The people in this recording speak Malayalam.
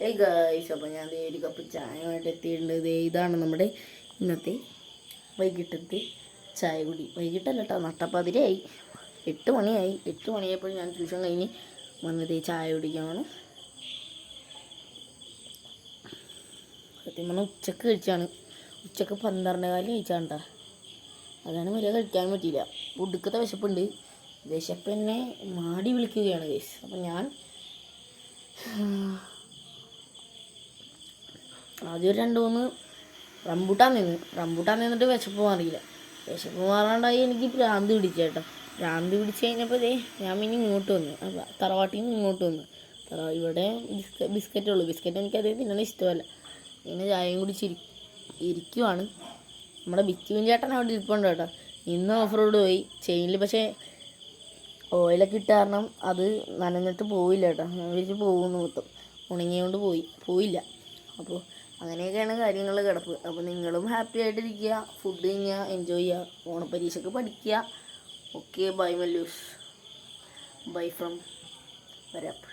ഏയ് ഗായ്സ്, അപ്പോൾ ഞാൻ ഒരു കപ്പ് ചായമായിട്ട് എത്തിയിട്ടുണ്ട്. ഇതാണ് നമ്മുടെ ഇന്നത്തെ വൈകിട്ടത്തെ ചായ കുടി. വൈകിട്ടല്ല കേട്ടോ, നട്ടപ്പാതിരയായി, 8 മണിയായി. 8 മണിയായപ്പോൾ ഞാൻ ട്യൂഷൻ കഴിഞ്ഞ് വന്നത് ചായ കുടിക്കാണ്. സത്യം പറഞ്ഞാൽ ഉച്ചക്ക് കഴിച്ചാണ്. ഉച്ചക്ക് 12:15 കഴിച്ചാണ് കേട്ടോ. അതാണ് വരെ കഴിക്കാൻ പറ്റിയില്ല. ഒടുക്കത്തെ വിശപ്പുണ്ട്. വിശപ്പ് എന്നെ മാടി വിളിക്കുകയാണ് ഗൈസ്. അപ്പം ഞാൻ ആദ്യം ഒരു 2-3 റംബൂട്ടാൻ നിന്നിട്ട് വിശപ്പ് മാറിയില്ല. വിശപ്പ് മാറാണ്ടായി എനിക്ക് ഭ്രാന്ത് പിടിച്ചേട്ടോ. ഭ്രാന്ത് പിടിച്ച് കഴിഞ്ഞപ്പോൾ ഞാൻ പിന്നെ ഇങ്ങോട്ട് വന്നു, തറവാട്ടിൽ നിന്ന് ഇങ്ങോട്ട് വന്നു. ഇവിടെ ബിസ്ക്കറ്റ് ഉള്ളൂ. ബിസ്ക്കറ്റ് എനിക്കത് തിന്നണ ഇഷ്ടമല്ല. ഇങ്ങനെ ചായയും ഇരിക്കുവാണ്. നമ്മുടെ ബിച്ചുവിൻ ചേട്ടൻ അവിടെ ഇരിപ്പുണ്ട് കേട്ടോ. ഇന്ന് ഓഫ് റോഡ് പോയി. ചെയിനിൽ പക്ഷേ ഓയിലൊക്കെ ഇട്ട കാരണം അത് നനഞ്ഞിട്ട് പോയില്ല കേട്ടോ. ഞാൻ വിളിച്ച് പോകുന്നു, മൊത്തം ഉണങ്ങിയോണ്ട് പോയില്ല. അപ്പോൾ അങ്ങനെയൊക്കെയാണ് കാര്യങ്ങൾ കിടപ്പ്. അപ്പോൾ നിങ്ങളും ഹാപ്പി ആയിട്ടിരിക്കുക, ഫുഡ് ചെയ്യുക, എൻജോയ് ചെയ്യുക, ഓണപ്പരീക്ഷയ്ക്ക് പഠിക്കുക. Okay, bye Mallus, bye from വരാപ്പ്.